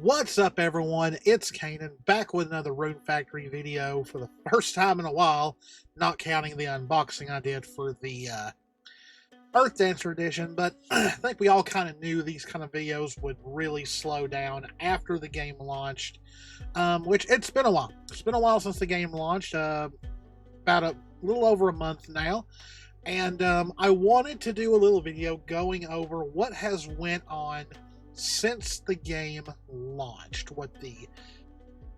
What's up, everyone? It's Cannan, back with another Rune Factory video for the first time in a while, not counting the unboxing I did for the Earth Dancer edition, but I think we all kind of knew these kind of videos would really slow down after the game launched, which it's been a while. It's been a while since the game launched, about a little over a month now, and I wanted to do a little video going over what has went on since the game launched, what the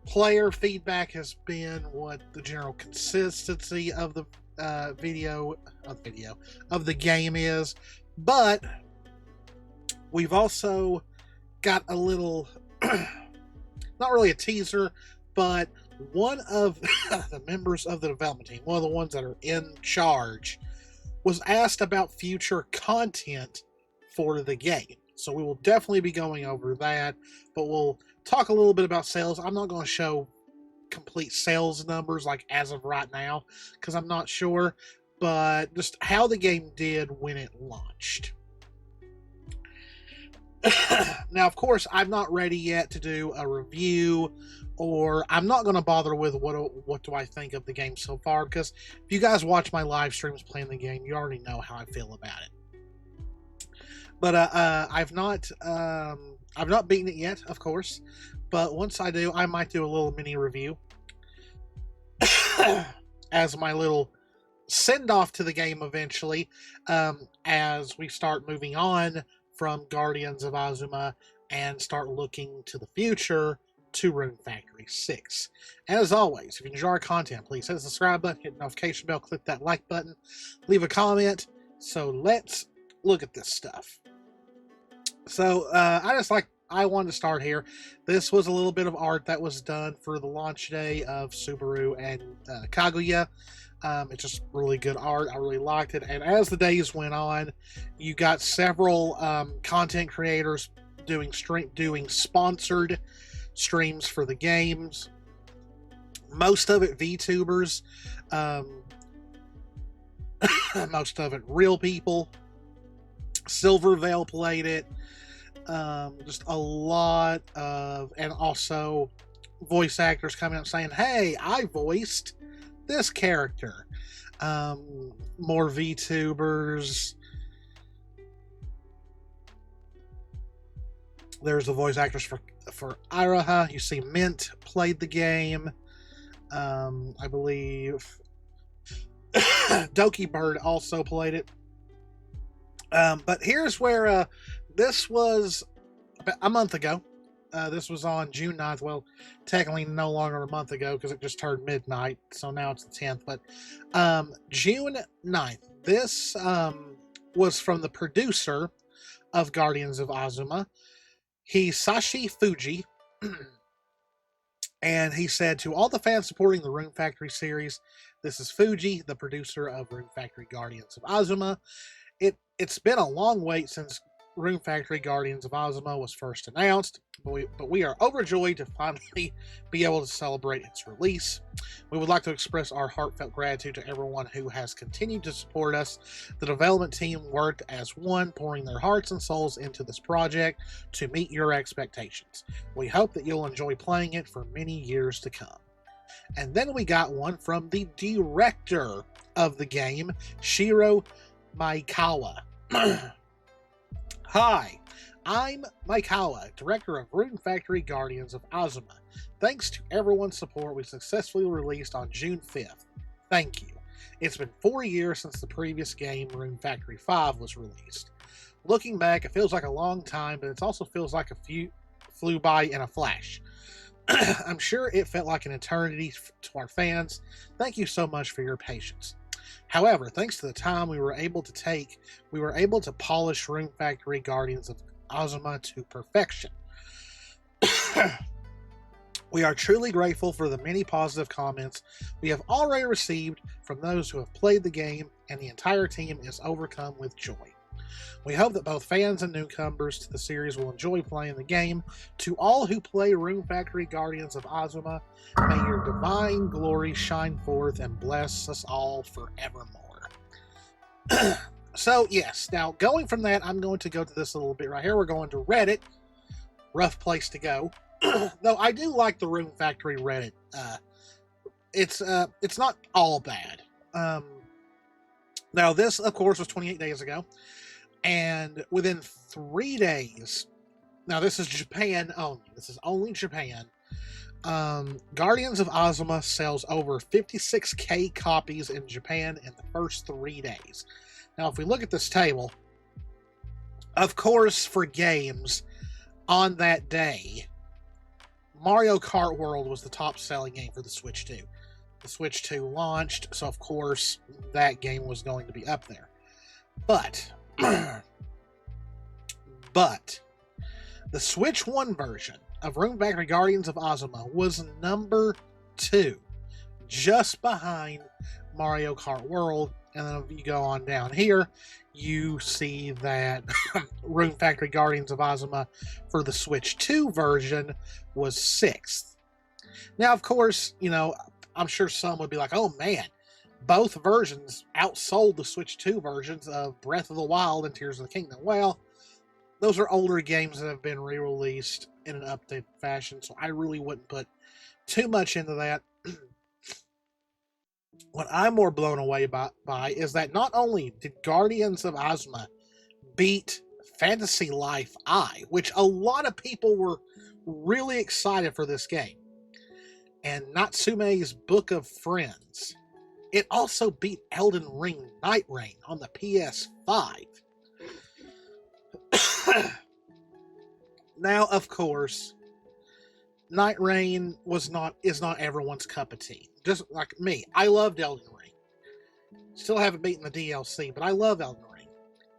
player feedback has been, what the general consistency of the of the game is. But we've also got a little not really a teaser, but one of the members of the development team, one of the ones that are in charge, was asked about future content for the game. So we will definitely be going over that, but we'll talk a little bit about sales. I'm not going to show complete sales numbers like as of right now, because I'm not sure, but just how the game did when it launched. Now, of course, I'm not ready yet to do a review, or I'm not going to bother with what do I think of the game so far, because if you guys watch my live streams playing the game, you already know how I feel about it. But I've not beaten it yet, of course. But once I do, I might do a little mini review as my little send-off to the game eventually, as we start moving on from Guardians of Azuma and start looking to the future to Rune Factory 6. And as always, if you enjoy our content, please hit the subscribe button, hit the notification bell, click that like button, leave a comment. So let's look at this stuff. So I wanted to start here. This was a little bit of art that was done for the launch day of Subaru and Kaguya. It's just really good art. I really liked it. And as the days went on, you got several content creators doing sponsored streams for the games. Most of it VTubers. Most of it real people. Silverveil played it. Just a lot of, and also voice actors coming up saying, hey, I voiced this character. More VTubers. There's the voice actors for Iraha. You see Mint played the game. I believe Doki Bird also played it. But here's where this was about a month ago. This was on June 9th. Well, technically no longer a month ago because it just turned midnight, so now it's the 10th. But June 9th. This was from the producer of Guardians of Azuma, Hisashi Fuji. And he said, to all the fans supporting the Rune Factory series, this is Fuji, the producer of Rune Factory Guardians of Azuma. It's been a long wait since Rune Factory Guardians of Azuma was first announced, but we are overjoyed to finally be able to celebrate its release. We would like to express our heartfelt gratitude to everyone who has continued to support us. The development team worked as one, pouring their hearts and souls into this project to meet your expectations. We hope that you'll enjoy playing it for many years to come. And then we got one from the director of the game, Shiro Maekawa. Hi, I'm Maekawa, director of Rune Factory Guardians of Azuma. Thanks to everyone's support, we successfully released on June 5th. Thank you. It's been 4 years since the previous game, Rune Factory 5, was released. Looking back, it feels like a long time, but it also feels like a few flew by in a flash. I'm sure it felt like an eternity to our fans. Thank you so much for your patience. However, thanks to the time we were able to polish Rune Factory Guardians of Azuma to perfection. We are truly grateful for the many positive comments we have already received from those who have played the game, and the entire team is overcome with joy. We hope that both fans and newcomers to the series will enjoy playing the game. To all who play Rune Factory Guardians of Azuma, may your divine glory shine forth and bless us all forevermore. So, yes, now going from that, I'm going to go to this a little bit right here. We're going to Reddit. Rough place to go. Though I do like the Rune Factory Reddit. It's not all bad. Now this, of course, was 28 days ago, and within 3 days, now this is Japan only. This is only Japan. Guardians of Azuma sells over 56k copies in Japan in the first 3 days. Now, if we look at this table, of course, for games on that day, Mario Kart World was the top-selling game for the Switch 2. The Switch 2 launched, so of course, that game was going to be up there. But, the Switch 1 version of Rune Factory Guardians of Azuma was number 2, just behind Mario Kart World. And then if you go on down here, you see that Rune Factory Guardians of Azuma for the Switch 2 version was 6th. Now, of course, you know, I'm sure some would be like, oh man, both versions outsold the Switch 2 versions of Breath of the Wild and Tears of the Kingdom. Well, those are older games that have been re-released in an updated fashion, so I really wouldn't put too much into that. What I'm more blown away by is that not only did Guardians of Azuma beat Fantasy Life I, which a lot of people were really excited for this game, and Natsume's Book of Friends, it also beat Elden Ring Night Rain on the PS5. Now, of course, Night Rain is not everyone's cup of tea. Just like me, I loved Elden Ring. Still haven't beaten the DLC, but I love Elden Ring.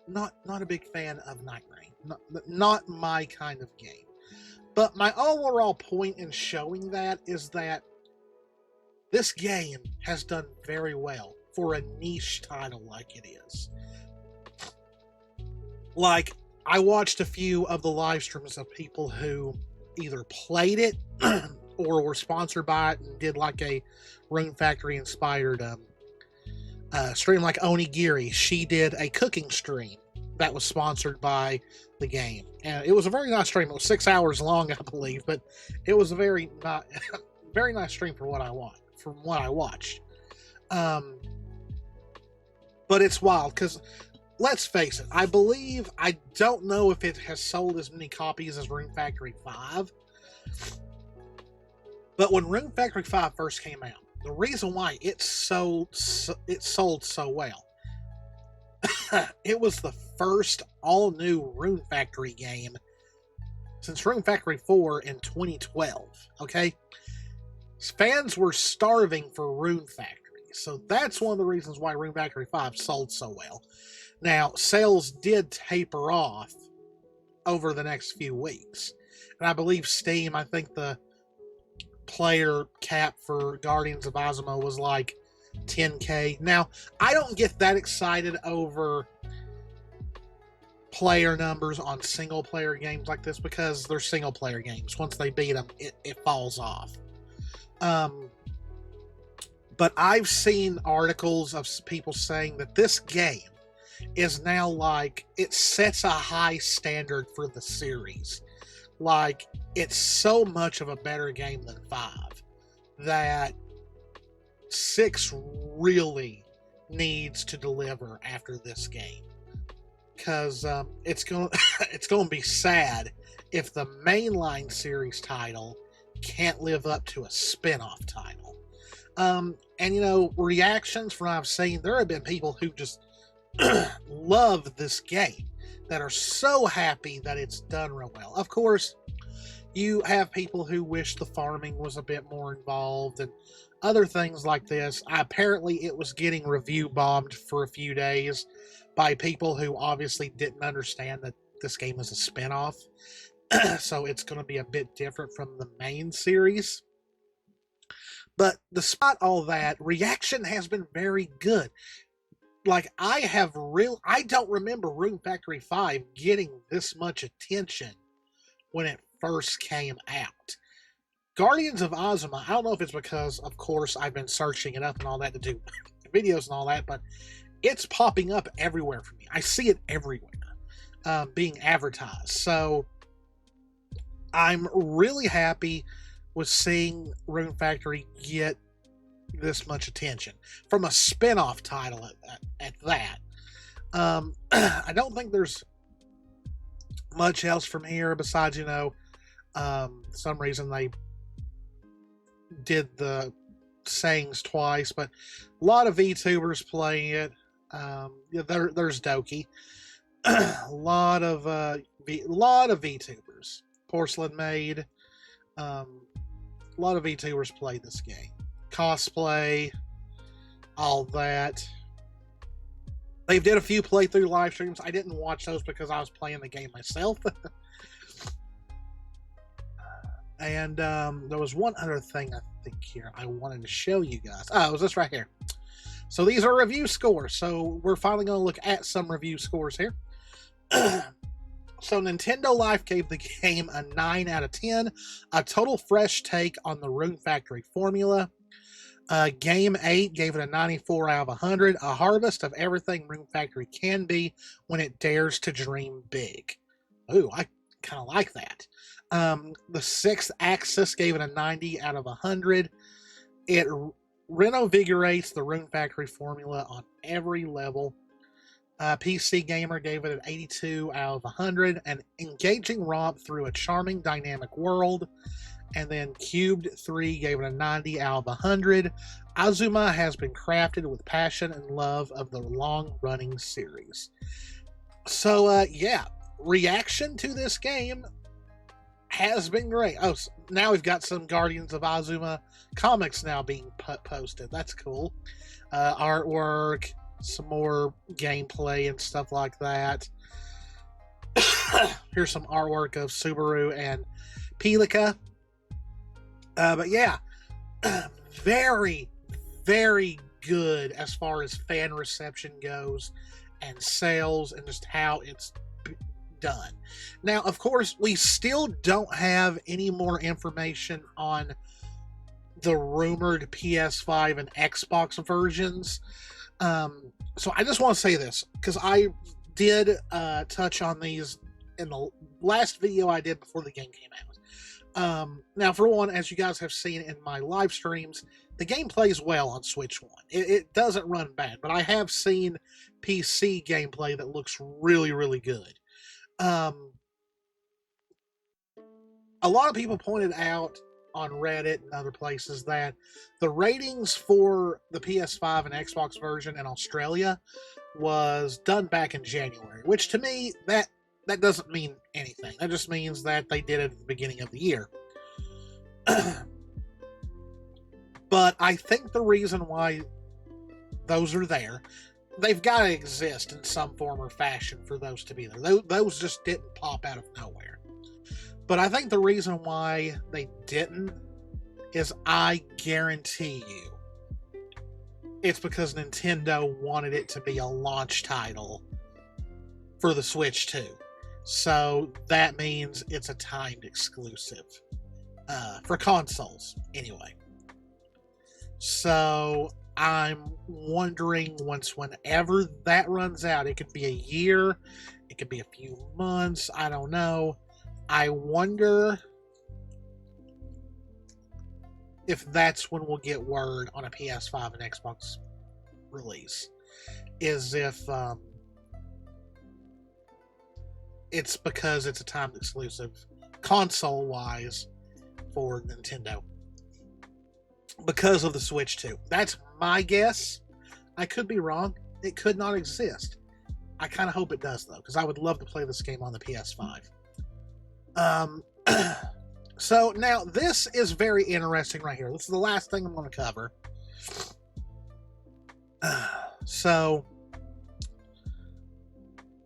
Not a big fan of Night Rain. Not my kind of game. But my overall point in showing that is that this game has done very well for a niche title like it is. Like, I watched a few of the live streams of people who either played it or were sponsored by it and did like a Rune Factory inspired stream, like Onigiri. She did a cooking stream that was sponsored by the game, and it was a very nice stream. It was 6 hours long, I believe, but it was a very very nice stream for what I want, from what I watched. But it's wild because, let's face it, I don't know if it has sold as many copies as Rune Factory 5. But when Rune Factory 5 first came out, the reason why it sold so well, it was the first all-new Rune Factory game since Rune Factory 4 in 2012, okay? Fans were starving for Rune Factory, so that's one of the reasons why Rune Factory 5 sold so well. Now, sales did taper off over the next few weeks. And I believe Steam, I think the player cap for Guardians of Azuma was like 10k. Now, I don't get that excited over player numbers on single-player games like this because they're single-player games. Once they beat them, it falls off. But I've seen articles of people saying that this game is now like, it sets a high standard for the series. Like, it's so much of a better game than 5 that 6 really needs to deliver after this game. Because it's going to be sad if the mainline series title can't live up to a spin-off title. And, you know, reactions from what I've seen, there have been people who just love this game, that are so happy that it's done real well. Of course, you have people who wish the farming was a bit more involved and other things like this. Apparently, it was getting review bombed for a few days by people who obviously didn't understand that this game is a spin-off. So it's going to be a bit different from the main series. But despite all that, reaction has been very good. Like, I don't remember Rune Factory 5 getting this much attention when it first came out. Guardians of Azuma, I don't know if it's because, of course, I've been searching it up and all that to do videos and all that, but it's popping up everywhere for me. I see it everywhere being advertised. So, I'm really happy with seeing Rune Factory get this much attention from a spin-off title at that. I don't think there's much else from here besides, some reason they did the sayings twice, but a lot of VTubers playing it. There's Doki. a lot of VTubers. Porcelain Maid. A lot of VTubers played this game. Cosplay, all that. They did a few playthrough live streams. I didn't watch those because I was playing the game myself. And there was one other thing I think here I wanted to show you guys. Oh, it was this right here. So these are review scores. So we're finally going to look at some review scores here. So Nintendo Life gave the game a 9 out of 10. A total fresh take on the Rune Factory formula. Game 8 gave it a 94 out of 100. A harvest of everything Rune Factory can be when it dares to dream big. Ooh, I kind of like that. The Sixth Axis gave it a 90 out of 100. It renovates the Rune Factory formula on every level. PC Gamer gave it an 82 out of 100. An engaging romp through a charming dynamic world. And then Cubed 3 gave it a 90 out of 100. Azuma has been crafted with passion and love of the long-running series. So, yeah, reaction to this game has been great. Oh, so now we've got some Guardians of Azuma comics now being posted. That's cool. Artwork, some more gameplay and stuff like that. Here's some artwork of Subaru and Pelika. But yeah, very, very good as far as fan reception goes and sales and just how it's done. Now, of course, we still don't have any more information on the rumored PS5 and Xbox versions. So I just want to say this, because I did touch on these in the last video I did before the game came out. Now, for one, as you guys have seen in my live streams, the game plays well on Switch 1. It doesn't run bad, but I have seen PC gameplay that looks really, really good. A lot of people pointed out on Reddit and other places that the ratings for the PS5 and Xbox version in Australia was done back in January, which to me, that doesn't mean anything. That just means that they did it at the beginning of the year. But I think the reason why those are there, they've got to exist in some form or fashion for those to be there. Those just didn't pop out of nowhere. But I think the reason why they didn't is, I guarantee you, it's because Nintendo wanted it to be a launch title for the Switch 2. So that means it's a timed exclusive for consoles, anyway. So I'm wondering, whenever that runs out, it could be a year, it could be a few months, I don't know. I wonder if that's when we'll get word on a PS5 and Xbox release. Is if it's because it's a timed exclusive console-wise for Nintendo because of the Switch 2. That's my guess. I could be wrong. It could not exist. I kind of hope it does, though, because I would love to play this game on the PS5. So now this is very interesting right here. This is the last thing I'm going to cover. So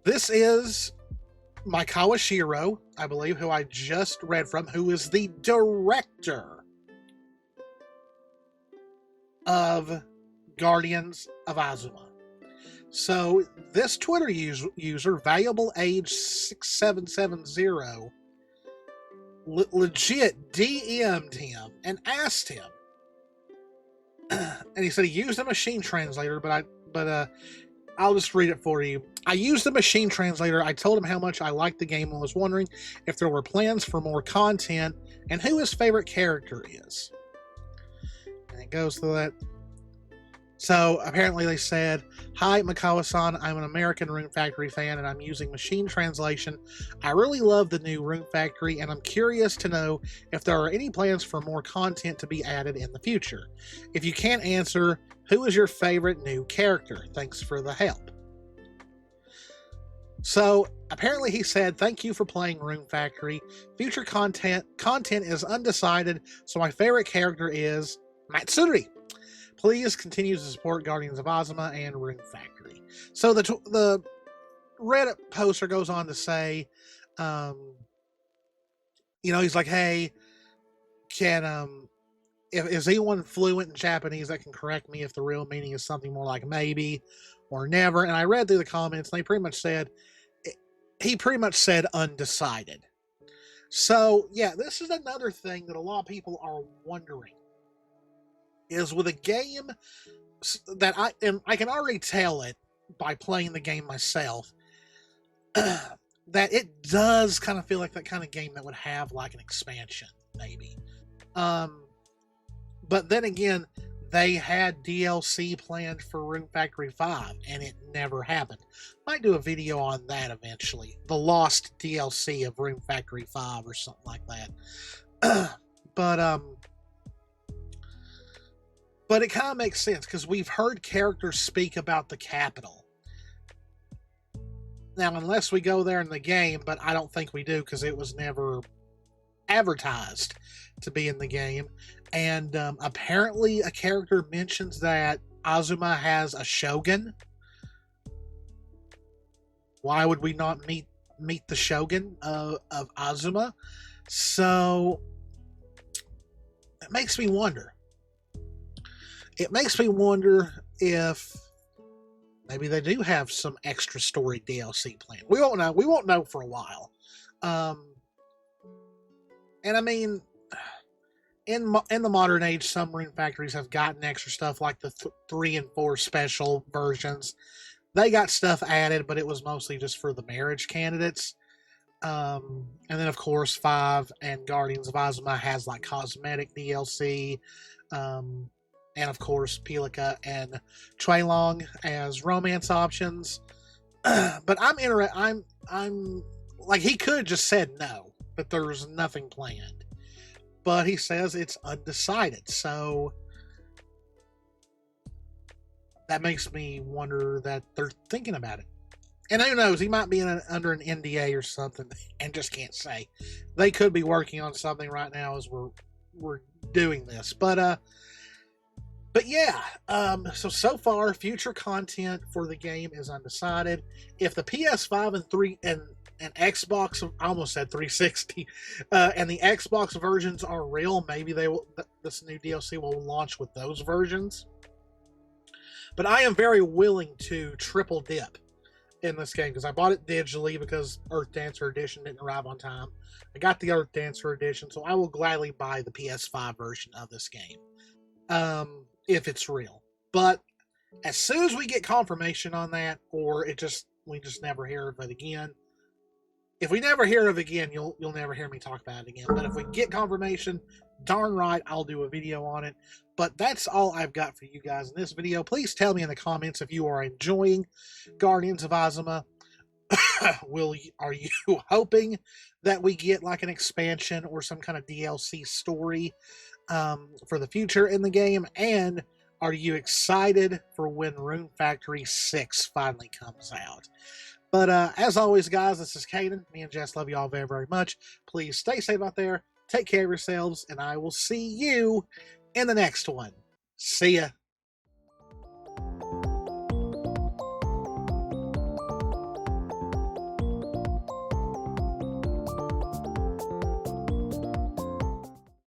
this is Maekawa Shiro, I believe, who I just read from, who is the director of Guardians of Azuma. So this Twitter user, Valuable Age 6770, legit DM'd him and asked him, and he said he used a machine translator, but I'll just read it for you. I used the machine translator. I told him how much I liked the game and was wondering if there were plans for more content and who his favorite character is. And it goes through that. So apparently they said, "Hi, Makawa-san. I'm an American Rune Factory fan and I'm using machine translation. I really love the new Rune Factory and I'm curious to know if there are any plans for more content to be added in the future. If you can't answer, who is your favorite new character? Thanks for the help." So apparently he said, "Thank you for playing Rune Factory. Future content is undecided, so my favorite character is Matsuri. Please continue to support Guardians of Azuma and Rune Factory." So the Reddit poster goes on to say, he's like, "Hey, can if is anyone fluent in Japanese that can correct me if the real meaning is something more like maybe or never?" And I read through the comments, and he pretty much said undecided. So yeah, this is another thing that a lot of people are wondering. Is with a game that I can already tell it by playing the game myself, that it does kind of feel like that kind of game that would have like an expansion, maybe. But then again, they had DLC planned for Rune Factory 5, and it never happened. Might do a video on that eventually. The lost DLC of Rune Factory 5 or something like that. But it kind of makes sense because we've heard characters speak about the capital. Now, unless we go there in the game, but I don't think we do because it was never advertised to be in the game. And apparently a character mentions that Azuma has a shogun. Why would we not meet the shogun of Azuma? So it makes me wonder. It makes me wonder if maybe they do have some extra story DLC planned. We won't know. We won't know for a while. And I mean, in the modern age, some Rune Factories have gotten extra stuff like the 3 and 4 special versions. They got stuff added, but it was mostly just for the marriage candidates. And then, of course, 5 and Guardians of Azuma has like cosmetic DLC. And of course, Pilika and Chuelong as romance options. But I'm like, he could have just said no, but there's nothing planned. But he says it's undecided, so that makes me wonder that they're thinking about it. And who knows, he might be under an NDA or something and just can't say. They could be working on something right now as we're doing this. But yeah, so far, future content for the game is undecided. If the PS5 and 3 and Xbox, I almost said 360, and the Xbox versions are real, maybe this new DLC will launch with those versions. But I am very willing to triple dip in this game because I bought it digitally because Earth Dancer Edition didn't arrive on time. I got the Earth Dancer Edition, so I will gladly buy the PS5 version of this game. If it's real. But as soon as we get confirmation on that, or we just never hear of it again. If we never hear of it again, you'll never hear me talk about it again. But if we get confirmation, darn right, I'll do a video on it. But that's all I've got for you guys in this video. Please tell me in the comments if you are enjoying Guardians of Azuma. Are you hoping that we get like an expansion or some kind of DLC story for the future in the game? And are you excited for when Rune Factory 6 finally comes out? But as always, guys, this is Cannan. Me and Jess love you all very, very much. Please stay safe out there. Take care of yourselves, and I will see you in the next one. See ya.